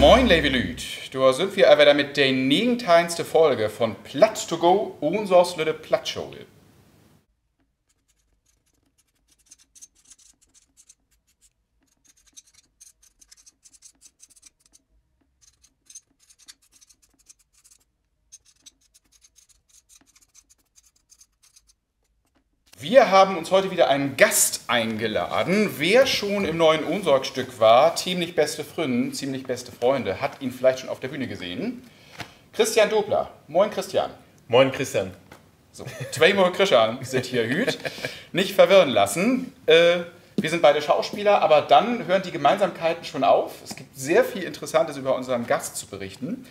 Moin, lieve Lüd. Da sind wir wieder mit der 19. Folge von Platt to go, unsers lille Plattshow. Wir haben uns heute wieder einen Gast eingeladen. Wer schon im neuen Ohnsorg-Stück war, ziemlich beste Freunde, ziemlich beste Freunde, hat ihn vielleicht schon auf der Bühne gesehen. Christian Dobler. Moin Christian. Moin Christian. So, zweimal Christian sind hier hüt. Nicht verwirren lassen. Wir sind beide Schauspieler, aber dann hören die Gemeinsamkeiten schon auf. Es gibt sehr viel Interessantes über unseren Gast zu berichten.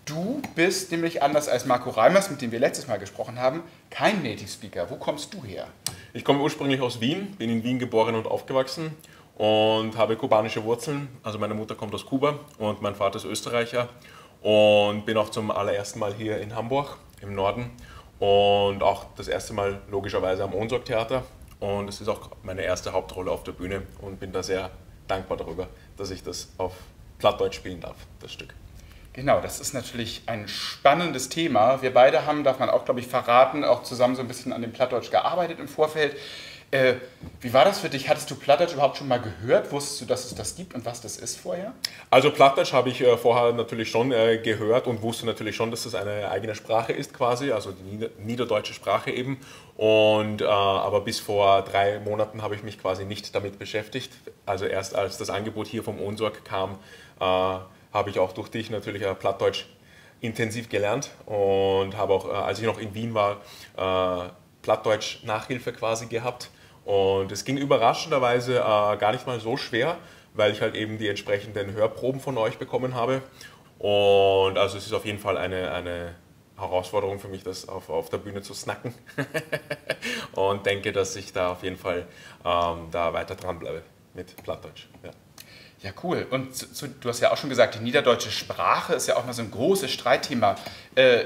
Du bist nämlich anders als Marco Reimers, mit dem wir letztes Mal gesprochen haben, kein Native Speaker. Wo kommst du her? Ich komme ursprünglich aus Wien, bin in Wien geboren und aufgewachsen und habe kubanische Wurzeln. Also meine Mutter kommt aus Kuba und mein Vater ist Österreicher und bin auch zum allerersten Mal hier in Hamburg im Norden und auch das erste Mal logischerweise am Ohnsorg-Theater. Und es ist auch meine erste Hauptrolle auf der Bühne und bin da sehr dankbar darüber, dass ich das auf Plattdeutsch spielen darf, das Stück. Genau, das ist natürlich ein spannendes Thema. Wir beide haben, darf man auch, glaube ich, verraten, auch zusammen so ein bisschen an dem Plattdeutsch gearbeitet im Vorfeld. Wie war das für dich? Hattest du Plattdeutsch überhaupt schon mal gehört? Wusstest du, dass es das gibt und was das ist vorher? Also Plattdeutsch habe ich vorher natürlich schon gehört und wusste natürlich schon, dass das eine eigene Sprache ist quasi, also die niederdeutsche Sprache eben. Und, aber bis vor 3 Monaten habe ich mich quasi nicht damit beschäftigt. Also erst als das Angebot hier vom Ohnsorg kam, habe ich auch durch dich natürlich Plattdeutsch intensiv gelernt und habe auch, als ich noch in Wien war, Plattdeutsch-Nachhilfe quasi gehabt. Und es ging überraschenderweise gar nicht mal so schwer, weil ich halt eben die entsprechenden Hörproben von euch bekommen habe. Und also es ist auf jeden Fall eine Herausforderung für mich, das auf der Bühne zu snacken. Und denke, dass ich da auf jeden Fall da weiter dran bleibe mit Plattdeutsch. Ja. Ja, cool. Und du hast ja auch schon gesagt, die niederdeutsche Sprache ist ja auch mal so ein großes Streitthema,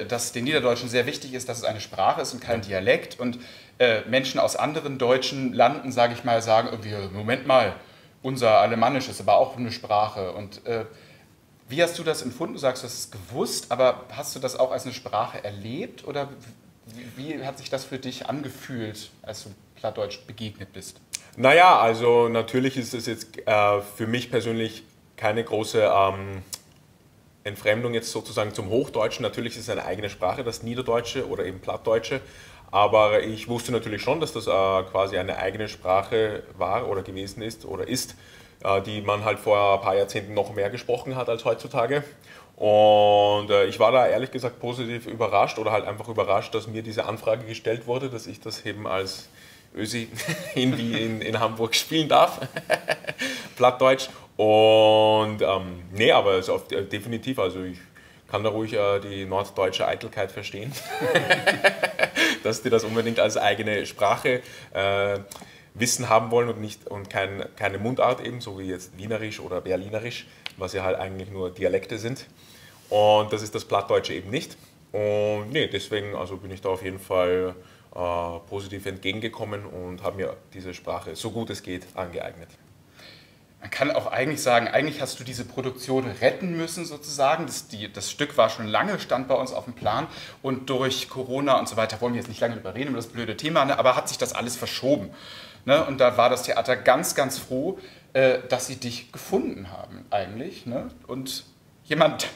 dass den Niederdeutschen sehr wichtig ist, dass es eine Sprache ist und kein Dialekt. Und Menschen aus anderen deutschen Landen, sage ich mal, sagen irgendwie, Moment mal, unser Alemannisch ist aber auch eine Sprache. Und wie hast du das empfunden? Du sagst, du hast es gewusst, aber hast du das auch als eine Sprache erlebt? Oder wie hat sich das für dich angefühlt, als du Plattdeutsch begegnet bist? Naja, also natürlich ist es jetzt für mich persönlich keine große Entfremdung jetzt sozusagen zum Hochdeutschen. Natürlich ist es eine eigene Sprache, das Niederdeutsche oder eben Plattdeutsche. Aber ich wusste natürlich schon, dass das quasi eine eigene Sprache war oder gewesen ist oder ist, die man halt vor ein paar Jahrzehnten noch mehr gesprochen hat als heutzutage. Und ich war da ehrlich gesagt positiv überrascht oder halt einfach überrascht, dass mir diese Anfrage gestellt wurde, dass ich das eben als Ösi in Hamburg spielen darf, Plattdeutsch. Und nee, aber es ist definitiv, also ich kann da ruhig die norddeutsche Eitelkeit verstehen, dass die das unbedingt als eigene Sprache Wissen haben wollen und keine Mundart eben, so wie jetzt Wienerisch oder Berlinerisch, was ja halt eigentlich nur Dialekte sind. Und das ist das Plattdeutsche eben nicht. Und nee, deswegen also bin ich da auf jeden Fall positiv entgegengekommen und habe mir diese Sprache, so gut es geht, angeeignet. Man kann auch eigentlich sagen, eigentlich hast du diese Produktion retten müssen sozusagen. Das Stück war schon lange, stand bei uns auf dem Plan und durch Corona und so weiter, wollen wir jetzt nicht lange drüber reden, über das blöde Thema, ne? Aber hat sich das alles verschoben. Ne? Und da war das Theater ganz, ganz froh, dass sie dich gefunden haben eigentlich. Ne? Und jemand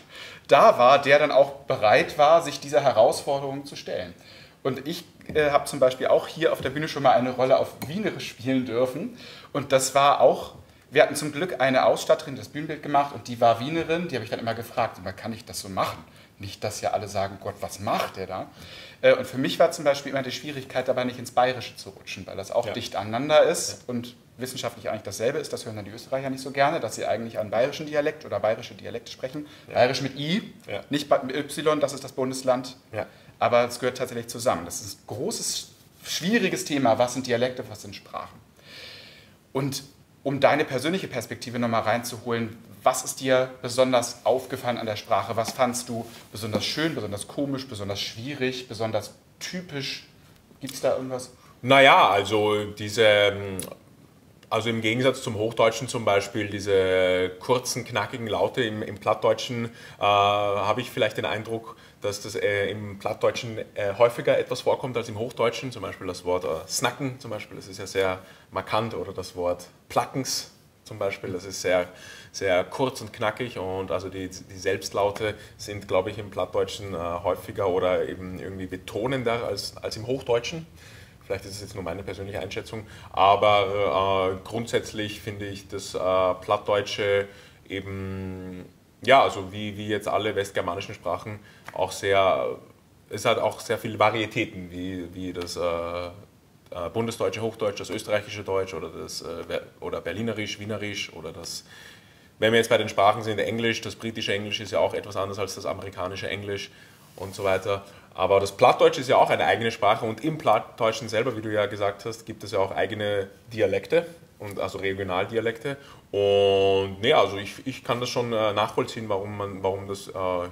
da war, der dann auch bereit war, sich dieser Herausforderung zu stellen. Und ich habe zum Beispiel auch hier auf der Bühne schon mal eine Rolle auf Wienerisch spielen dürfen. Und das war auch, wir hatten zum Glück eine Ausstatterin, die das Bühnenbild gemacht und die war Wienerin. Die habe ich dann immer gefragt, kann ich das so machen? Nicht, dass ja alle sagen, Gott, was macht der da? Und für mich war zum Beispiel immer die Schwierigkeit dabei, nicht ins Bayerische zu rutschen, weil das auch dicht aneinander ist und wissenschaftlich eigentlich dasselbe ist. Das hören dann die Österreicher nicht so gerne, dass sie eigentlich einen bayerischen Dialekt oder bayerische Dialekte sprechen. Ja. Bayerisch mit I, nicht mit Y, das ist das Bundesland. Ja. Aber es gehört tatsächlich zusammen. Das ist ein großes, schwieriges Thema. Was sind Dialekte, was sind Sprachen? Und um deine persönliche Perspektive nochmal reinzuholen, was ist dir besonders aufgefallen an der Sprache? Was fandst du besonders schön, besonders komisch, besonders schwierig, besonders typisch? Gibt es da irgendwas? Naja, also Also im Gegensatz zum Hochdeutschen zum Beispiel, diese kurzen, knackigen Laute im Plattdeutschen, habe ich vielleicht den Eindruck, dass das im Plattdeutschen häufiger etwas vorkommt als im Hochdeutschen. Zum Beispiel das Wort snacken, zum Beispiel, das ist ja sehr markant, oder das Wort plackens zum Beispiel, das ist sehr, sehr kurz und knackig, und also die Selbstlaute sind, glaube ich, im Plattdeutschen häufiger oder eben irgendwie betonender als im Hochdeutschen. Vielleicht ist es jetzt nur meine persönliche Einschätzung, aber grundsätzlich finde ich das Plattdeutsche eben, ja, also wie jetzt alle westgermanischen Sprachen, auch sehr, es hat auch sehr viele Varietäten, wie das bundesdeutsche Hochdeutsch, das österreichische Deutsch oder Berlinerisch, Wienerisch oder das, wenn wir jetzt bei den Sprachen sind, Englisch, das britische Englisch ist ja auch etwas anders als das amerikanische Englisch und so weiter. Aber das Plattdeutsch ist ja auch eine eigene Sprache, und im Plattdeutschen selber, wie du ja gesagt hast, gibt es ja auch eigene Dialekte, und also Regionaldialekte. Und nee, also ich kann das schon nachvollziehen, warum das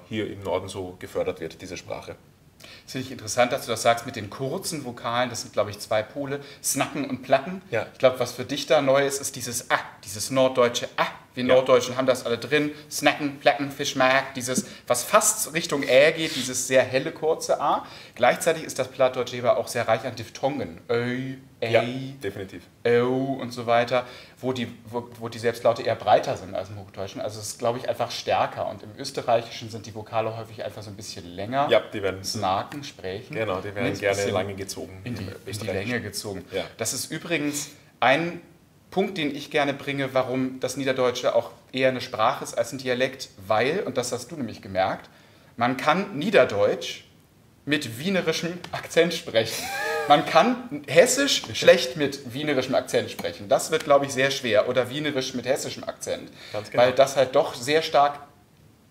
hier im Norden so gefördert wird, diese Sprache. Das finde ich interessant, dass du das sagst mit den kurzen Vokalen. Das sind, glaube ich, zwei Pole, Snacken und Placken. Ja. Ich glaube, was für dich da neu ist, ist dieses A, dieses norddeutsche A. Wir Norddeutschen haben das alle drin. Snacken, Placken, Fischmark, dieses, was fast Richtung Ä geht, dieses sehr helle, kurze A. Gleichzeitig ist das Plattdeutsche aber auch sehr reich an Diphthongen. Öi, Ey, Ja, definitiv. und so weiter, wo die Selbstlaute eher breiter sind als im Hochdeutschen. Also es ist, glaube ich, einfach stärker. Und im Österreichischen sind die Vokale häufig einfach so ein bisschen länger. Ja, die werden Snaken, sprechen. Genau, die werden gerne lange gezogen. In die Länge gezogen. Ja. Das ist übrigens ein Punkt, den ich gerne bringe, warum das Niederdeutsche auch eher eine Sprache ist als ein Dialekt, weil, und das hast du nämlich gemerkt, man kann Niederdeutsch mit wienerischem Akzent sprechen. Man kann Hessisch schlecht mit wienerischem Akzent sprechen. Das wird, glaube ich, sehr schwer. Oder Wienerisch mit hessischem Akzent. Ganz genau. Weil das halt doch sehr stark,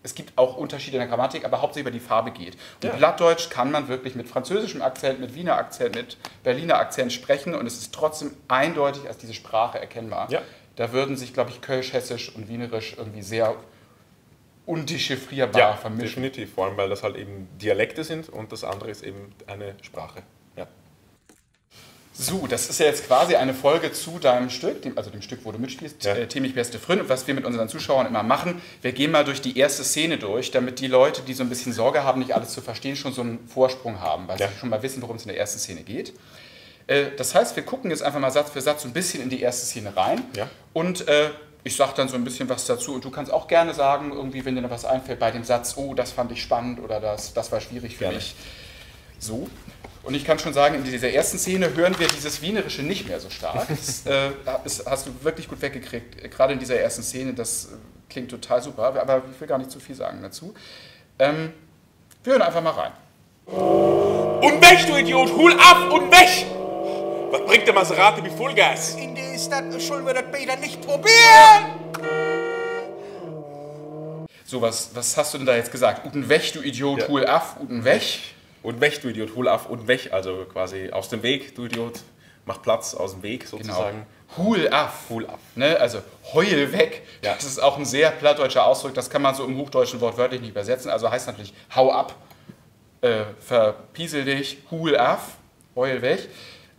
es gibt auch Unterschiede in der Grammatik, aber hauptsächlich über die Farbe geht. Und Ja. Plattdeutsch kann man wirklich mit französischem Akzent, mit Wiener Akzent, mit Berliner Akzent sprechen, und es ist trotzdem eindeutig als diese Sprache erkennbar. Ja. Da würden sich, glaube ich, Kölsch, Hessisch und Wienerisch irgendwie sehr undechiffrierbar vermischen. Definitiv, vor allem weil das halt eben Dialekte sind und das andere ist eben eine Sprache. Ja. So, das ist ja jetzt quasi eine Folge zu deinem Stück, dem Stück, wo du mitspielst, Ja. Themich beste Freund. Und was wir mit unseren Zuschauern immer machen, wir gehen mal durch die erste Szene durch, damit die Leute, die so ein bisschen Sorge haben, nicht alles zu verstehen, schon so einen Vorsprung haben, weil Ja. sie schon mal wissen, worum es in der ersten Szene geht. Das heißt, wir gucken jetzt einfach mal Satz für Satz so ein bisschen in die erste Szene rein. Ja. Und ich sage dann so ein bisschen was dazu, und du kannst auch gerne sagen, irgendwie, wenn dir noch was einfällt bei dem Satz, oh, das fand ich spannend oder das war schwierig für Gerne. mich. So. Und ich kann schon sagen, in dieser ersten Szene hören wir dieses Wienerische nicht mehr so stark. Das hast du wirklich gut weggekriegt, gerade in dieser ersten Szene. Das klingt total super, aber ich will gar nicht zu viel sagen dazu. Wir hören einfach mal rein. Und weg, du Idiot! Hol ab und weg! Was bringt der Maserati mit Vollgas? In die Stadt sollen wir das Bäder nicht probieren! So, was hast du denn da jetzt gesagt? Uten weg, du Idiot, Ja. hol ab, uten weg. Und weg, du Idiot, hol ab und weg, also quasi aus dem Weg, du Idiot, mach Platz aus dem Weg sozusagen. Hul af. Hul af. Ne? Also heul weg. Ja. Das ist auch ein sehr plattdeutscher Ausdruck. Das kann man so im hochdeutschen Wort wörtlich nicht übersetzen. Also heißt natürlich hau ab, verpiesel dich, hul af, heul weg,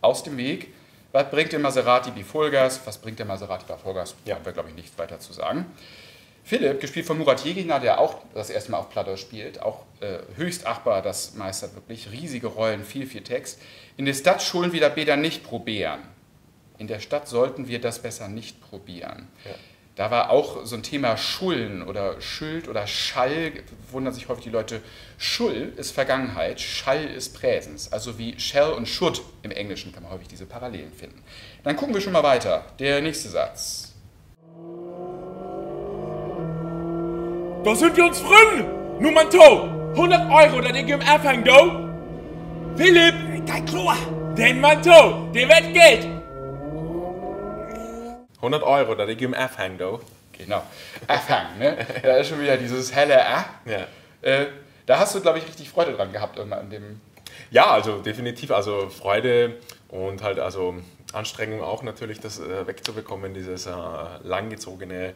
aus dem Weg. Was bringt der Maserati bei Vollgas? Was bringt der Maserati bei Vollgas? Ja. Haben wir, glaube ich, nichts weiter zu sagen. Philipp, gespielt von Murat Yegina, der auch das erste Mal auf Plattdeutsch spielt, auch höchst achtbar, das meistert wirklich riesige Rollen, viel Text. In der Stadt schulden wir das Bäder nicht probieren. In der Stadt sollten wir das besser nicht probieren. Ja. Da war auch so ein Thema Schulden oder Schuld oder Schall, wundern sich häufig die Leute. Schull ist Vergangenheit, Schall ist Präsens. Also wie Shall und Should im Englischen kann man häufig diese Parallelen finden. Dann gucken wir schon mal weiter. Der nächste Satz. Da sind wir uns frün! Nur man to! 100 Euro, da den geben Anfang, do! Philipp! Kein Chlor! Den man to! Der wird Geld! 100 Euro, da die geben F-Hang, do. Genau. Afhang, ne? Da ist schon wieder dieses helle A. Ja. Da hast du, glaube ich, richtig Freude dran gehabt irgendwann an dem. Ja, also definitiv, also Freude und halt also Anstrengung auch natürlich, das wegzubekommen, dieses langgezogene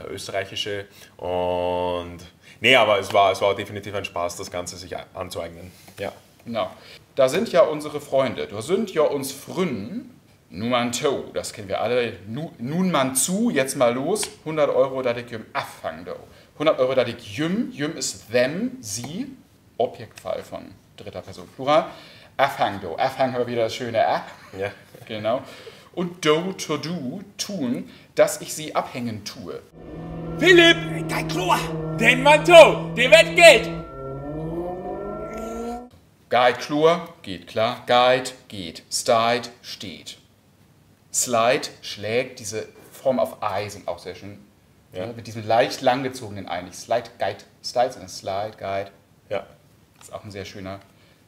österreichische, und nee, aber es war definitiv ein Spaß, das Ganze sich anzueignen. Ja. Genau. Da sind ja unsere Freunde. Da sind ja uns Fründen. Numanto, das kennen wir alle. Nun man zu, jetzt mal los. 100 Euro, da ich jüm affang do. 100 Euro, da ich jüm. Jüm ist them, sie. Objektfall von dritter Person Plural. Affang do. Affang haben wir wieder das schöne A. Ja. Genau. Und do, to do, tun, dass ich sie abhängen tue. Philipp, Kein Chlor. den Manteau, der wird Geld. Guide, Chlor, geht klar. Guide, geht. Stide, steht. Slide, schlägt, diese Form auf I sind auch sehr schön. Ja. Mit diesem leicht langgezogenen I. Nicht Slide, Guide, Stide, sondern Slide, Guide. Ja. Das ist auch ein sehr schöner,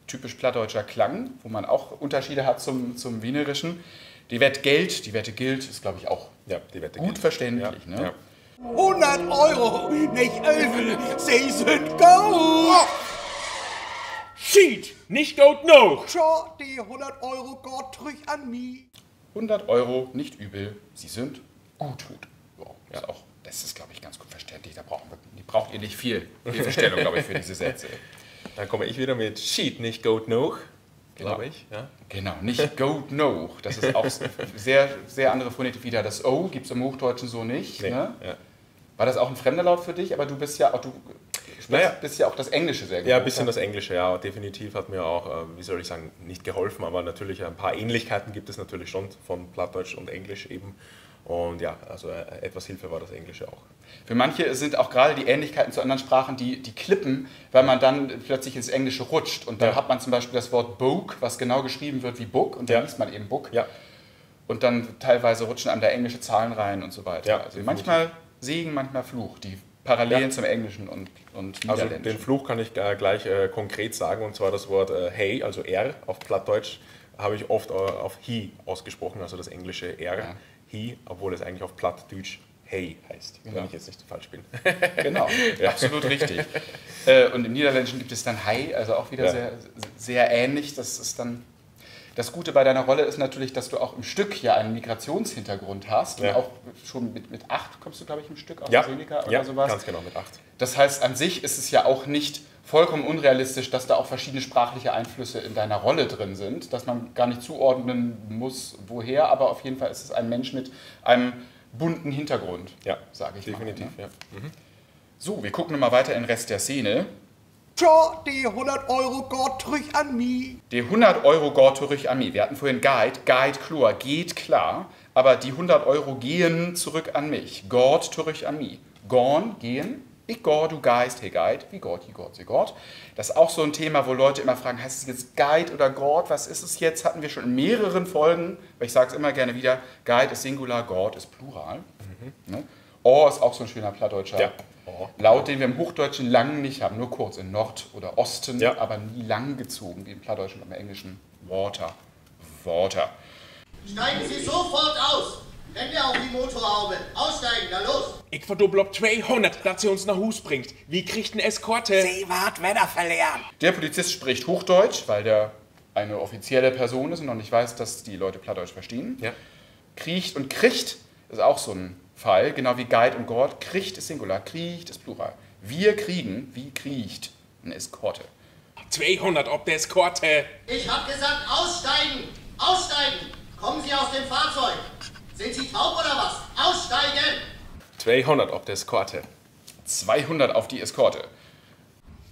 typisch plattdeutscher Klang, wo man auch Unterschiede hat zum Wienerischen. Die Wette Geld, die Wette gilt, ist glaube ich auch Ja, die Wette gut gilt. verständlich. Ja. Ne? Ja. 100 Euro, nicht 11, sie sind gut. Schied, nicht gut noch. Schau, die 100 Euro Gott trüch an mich. 100 Euro, nicht übel, sie sind gut. Wow, das ist glaube ich ganz gut verständlich, die braucht ihr nicht viel Hilfestellung, glaube ich, für diese Sätze. Dann komme ich wieder mit Sheet, nicht gut noch, glaube Genau. ich. Ja. Genau, nicht go no. Das ist auch sehr, sehr andere Phonetik wieder. Das O gibt es im Hochdeutschen so nicht. Nee. Ne? Ja. War das auch ein fremder Laut für dich? Aber du bist ja auch, bist ja auch das Englische sehr gut. Ja, ein bisschen das Englische, ja, definitiv hat mir auch, wie soll ich sagen, nicht geholfen, aber natürlich ein paar Ähnlichkeiten gibt es natürlich schon von Plattdeutsch und Englisch eben. Und ja, also etwas Hilfe war das Englische auch. Für manche sind auch gerade die Ähnlichkeiten zu anderen Sprachen, die klippen, weil man dann plötzlich ins Englische rutscht. Und dann Ja. hat man zum Beispiel das Wort Book, was genau geschrieben wird wie Book, und dann Ja. liest man eben Book. Ja, Und dann teilweise rutschen einem da englische Zahlen rein und so weiter. Ja, also definitiv. manchmal Segen, manchmal Fluch. Die Parallelen Ja. zum Englischen und also Niederländischen. den Fluch kann ich gleich konkret sagen, und zwar das Wort hey, also R auf Plattdeutsch, habe ich oft auf he ausgesprochen, also das englische R, Ja. he, obwohl es eigentlich auf Plattdeutsch hey heißt, Genau. wenn ich jetzt nicht falsch bin. Genau, absolut richtig. Und im Niederländischen gibt es dann Hai, also auch wieder Ja. sehr, sehr ähnlich. Das ist dann das Gute bei deiner Rolle ist natürlich, dass du auch im Stück ja einen Migrationshintergrund hast. Und Ja. auch schon mit 8 kommst du, glaube ich, im Stück aus Ja, Seneca oder ja, sowas. ganz genau, mit 8. Das heißt, an sich ist es ja auch nicht vollkommen unrealistisch, dass da auch verschiedene sprachliche Einflüsse in deiner Rolle drin sind, dass man gar nicht zuordnen muss, woher, aber auf jeden Fall ist es ein Mensch mit einem bunten Hintergrund, Ja, sage ich definitiv. mal. Ne? Ja. So, wir gucken nochmal weiter in den Rest der Szene. Schau, die 100 Euro Gott trüch an mich. Die 100 Euro geht zurück an mich. Wir hatten vorhin Guide, klar, geht klar, aber die 100 Euro gehen zurück an mich. Geht zurück an mich. Gone, gehen. Ich gehe, du geist, hey Guide. Wie geht, sie geht. Das ist auch so ein Thema, wo Leute immer fragen, heißt es jetzt Guide oder Gott? Was ist es jetzt? Hatten wir schon in mehreren Folgen, weil ich sage es immer gerne wieder, Guide ist Singular, Gott ist Plural. Ne? Oh ist auch so ein schöner plattdeutscher Ja. Oh. Laut, den wir im Hochdeutschen lang nicht haben, nur kurz in Nord oder Osten, Ja. aber nie lang gezogen, wie im Plattdeutschen und im Englischen. Water. Water. Steigen Sie sofort aus! Hände auf die Motorhaube! Aussteigen, na los! Ich verdoppel ob 200, dass sie uns nach Hus bringt. Wie kriegt eine Eskorte? Sie wart Wetter verlieren. Der Polizist spricht Hochdeutsch, weil der eine offizielle Person ist und noch nicht weiß, dass die Leute Plattdeutsch verstehen. Ja. Kriecht und kriegt ist auch so ein Fall, genau wie Guide und Gord. Kriegt ist Singular, kriecht ist Plural. Wir kriegen, wie kriecht, eine Eskorte. 200 ob der Eskorte. Ich hab gesagt, aussteigen! Aussteigen! Kommen Sie aus dem Fahrzeug! Sind Sie taub oder was? Aussteigen! 200 auf der Eskorte. 200 auf die Eskorte.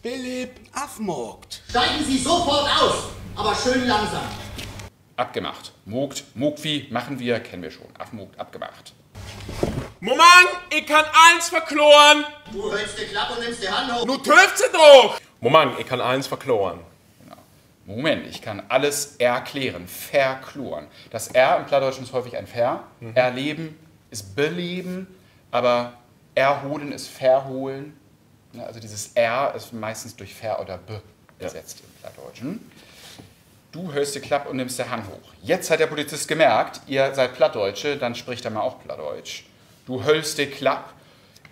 Philipp, Afmogt. Steigen Sie sofort aus! Aber schön langsam! Abgemacht. Mogt, Mogtwie, machen wir, kennen wir schon. Afmogt, abgemacht. Moment, ich kann eins verkloren. Du hältst die Klappe und nimmst die Hand hoch! Nu trifft sie doch. Moment, ich kann eins verkloren. Genau. Moment, ich kann alles erklären, verkloren. Das R im Plattdeutschen ist häufig ein Ver. Erleben ist beleben, aber erholen ist verholen. Ne, also dieses R ist meistens durch ver oder b ersetzt im Plattdeutschen. Du hörst die Klappe und nimmst die Hand hoch. Jetzt hat der Polizist gemerkt, ihr seid Plattdeutsche, dann spricht er mal auch Plattdeutsch. Du hölst die Klapp.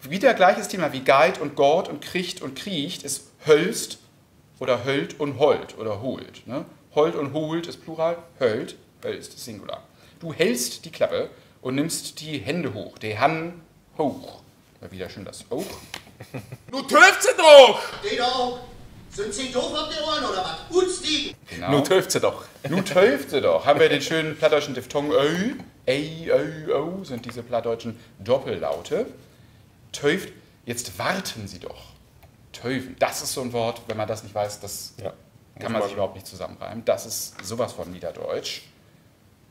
Wieder gleiches Thema wie Guide und Gord und Kriegt und Kriecht ist hölst oder höllt und holt oder holt. Ne? Holt und holt ist Plural, höllt, hölst ist Singular. Du hältst die Klappe und nimmst die Hände hoch, die Hand hoch. Mal wieder schön das hoch. Nu trifft sie doch. Steh doch! Sind Sie doof auf die Ohren oder was? Utstiegen! Genau. Nun töft sie doch. Nun töft sie doch. Haben wir den schönen plattdeutschen Diphthong Ö, O, sind diese plattdeutschen Doppellaute. Töft, jetzt warten Sie doch. Töfen, das ist so ein Wort, wenn man das nicht weiß, das kann man sich überhaupt nicht zusammenreimen. Das ist sowas von Niederdeutsch.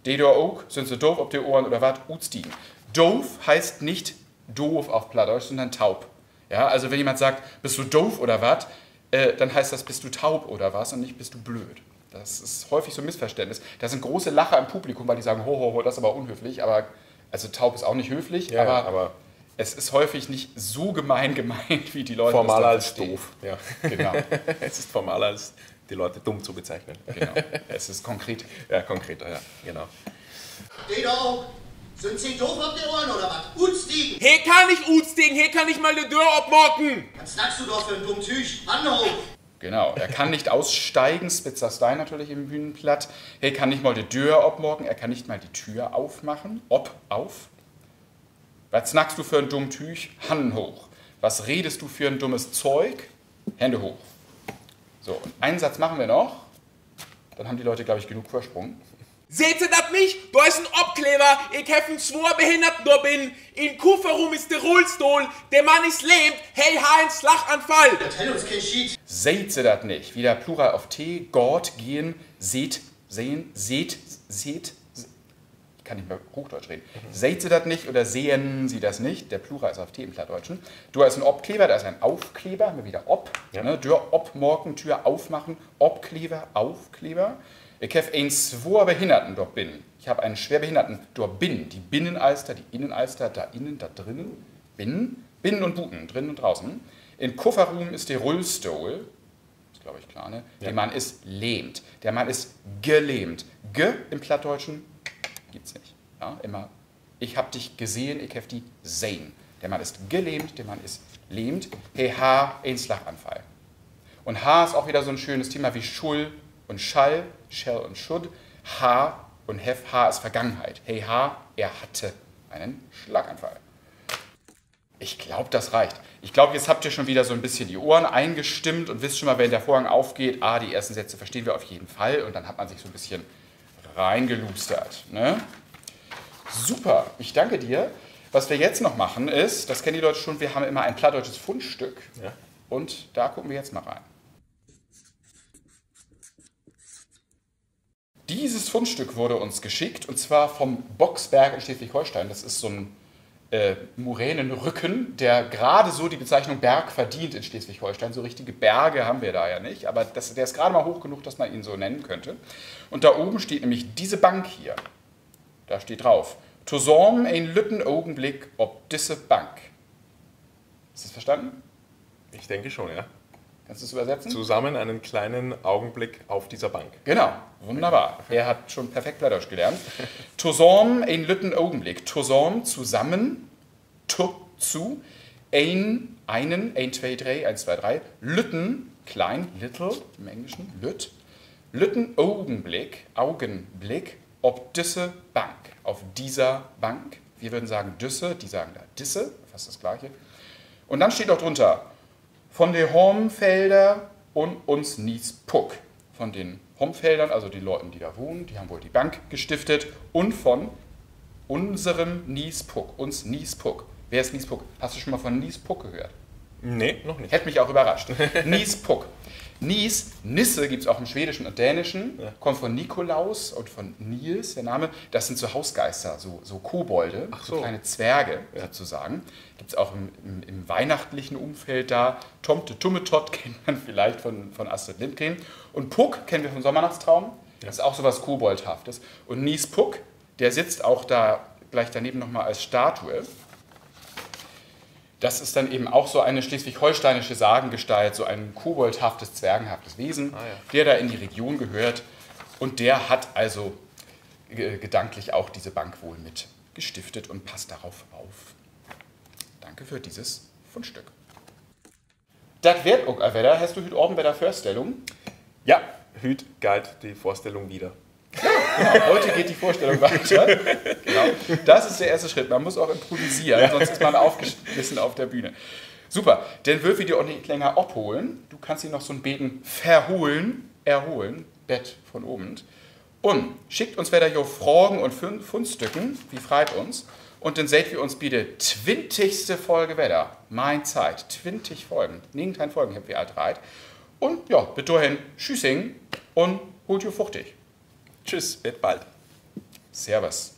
Dedor ook, sind Sie doof ob die Ohren oder was? Utstigen. Doof heißt nicht doof auf Plattdeutsch, sondern taub. Ja, also wenn jemand sagt, bist du doof oder was, dann heißt das, bist du taub oder was und nicht bist du blöd. Das ist häufig so ein Missverständnis. Da sind große Lacher im Publikum, weil die sagen, ho, ho, ho, das ist aber unhöflich. Aber, also taub ist auch nicht höflich, aber es ist häufig nicht so gemeint, wie die Leute formaler das als doof. Ja. Genau. Es ist formaler als die Leute dumm zu bezeichnen. Genau. Es ist konkret. Ja, konkreter, ja, genau. Dedor ook, sind Sie doof auf die Ohren oder was? Utstigen! He kann ich Utstigen, he kann ich mal die Tür abmachen. Was sagst du doch für ein dumm Tüch? Anhoch! Genau. Er kann nicht aussteigen, Spitzer Stein natürlich im Bühnenplatt. Er kann nicht mal die Tür abmorgen, er kann nicht mal die Tür aufmachen. Auf. Was snackst du für ein dumm Tüch? Hand hoch. Was redest du für ein dummes Zeug? Hände hoch. So, und einen Satz machen wir noch. Dann haben die Leute, glaube ich, genug Vorsprung. Seht ihr das nicht? Da ist ein Abkleber. Ich hab einen zwei Behinderten da bin. In Kufferum ist der Rollstuhl. Der Mann ist lähmt. Hey, Heinz, Lachanfall. Erzähl uns kein Schied. Seht ihr das nicht? Wieder Plural auf T. Gott, gehen, seht, sehen, seht. Ich kann nicht mehr Hochdeutsch reden. Seht ihr das nicht oder sehen Sie das nicht? Der Plural ist auf T im Plattdeutschen. Du hast einen Obkleber, da ist ein Aufkleber. Haben wir wieder Ob. Ja. Ne? Tür obmorgen, Tür aufmachen. Obkleber, Aufkleber. Ich habe einen zwei Behinderten dort bin. Ich habe einen Schwerbehinderten dort bin. Die Binnenalster, die Innenalster, da innen, da drinnen. Binnen und Buten, drinnen und draußen. In Kofferraum ist der Rollstuhl. Ist, glaube ich, klar, ne? Ja. Der Mann ist lähmt. Der Mann ist gelähmt. Im Plattdeutschen gibt's nicht. Ja, immer, ich habe dich gesehen, ich habe die sehen. Der Mann ist gelähmt, der Mann ist lähmt. Hey, ein Schlaganfall. Und H ist auch wieder so ein schönes Thema wie Schull und Schall, Shell und Should. H und Hef, H ist Vergangenheit. Hey, er hatte einen Schlaganfall. Ich glaube, das reicht. Ich glaube, jetzt habt ihr schon wieder so ein bisschen die Ohren eingestimmt und wisst schon mal, wenn der Vorhang aufgeht, die ersten Sätze verstehen wir auf jeden Fall und dann hat man sich so ein bisschen reingelustert. Ne? Super, ich danke dir. Was wir jetzt noch machen ist, das kennen die Leute schon, wir haben immer ein plattdeutsches Fundstück und da gucken wir jetzt mal rein. Dieses Fundstück wurde uns geschickt und zwar vom Boxberg in Schleswig-Holstein. Das ist so ein Moränenrücken, der gerade so die Bezeichnung Berg verdient in Schleswig-Holstein. So richtige Berge haben wir da ja nicht, aber der ist gerade mal hoch genug, dass man ihn so nennen könnte. Und da oben steht nämlich diese Bank hier. Da steht drauf: Tosorm ein lütten Augenblick ob diese Bank. Ist das verstanden? Ich denke schon, ja. Kannst du es übersetzen? Zusammen einen kleinen Augenblick auf dieser Bank. Genau, wunderbar. Er hat schon perfekt Plattdeutsch gelernt. Tosorm ein lütten Augenblick. Tosorm zusammen, zu, einen, 1, 2, 3, 1, 2, 3, lütten, klein, little im Englischen, lütten Augenblick, ob diese Bank, auf dieser Bank. Wir würden sagen düsse, die sagen da disse, fast das Gleiche. Und dann steht auch drunter: von den Homfelder und uns Niespuck. Von den Homfeldern, also die Leuten, die da wohnen, die haben wohl die Bank gestiftet. Und von unserem Niespuck, uns Niespuck. Wer ist Niespuck? Hast du schon mal von Niespuck gehört? Nee, noch nicht. Hätte mich auch überrascht. Niespuck. Nisse gibt es auch im Schwedischen und Dänischen. Kommt von Nikolaus und von Nils, der Name. Das sind so Hausgeister, so Kobolde, so kleine Zwerge sozusagen. Gibt es auch im weihnachtlichen Umfeld da. Tomte Tummetott kennt man vielleicht von Astrid Lindgren. Und Puck kennen wir vom Sommernachtstraum. Das ist auch so was Koboldhaftes. Und Niespuck, der sitzt auch da gleich daneben nochmal als Statue. Das ist dann eben auch so eine schleswig-holsteinische Sagengestalt, so ein koboldhaftes, zwergenhaftes Wesen, der da in die Region gehört. Und der hat also gedanklich auch diese Bank wohl mit gestiftet und passt darauf auf. Danke für dieses Fundstück. Das wird auch wieder. Hast du heute Abend bei der Vorstellung? Ja, heute galt die Vorstellung wieder. Genau, heute geht die Vorstellung weiter. Genau. Das ist der erste Schritt. Man muss auch improvisieren, sonst ist man aufgeschmissen auf der Bühne. Super, dann wird wir dir auch nicht länger abholen. Du kannst dir noch so ein Beten erholen. Bett von oben. Und schickt uns wieder jo Fragen und Fundstücken, wie freut uns. Und dann seht wir uns bitte 20. Folge wieder. Mein Zeit, 20 Folgen. 9 Folgen habt wir alt reit. Und ja, bis dahin, tschüssing und holt ihr fuchtig. Tschüss, bis bald. Servus.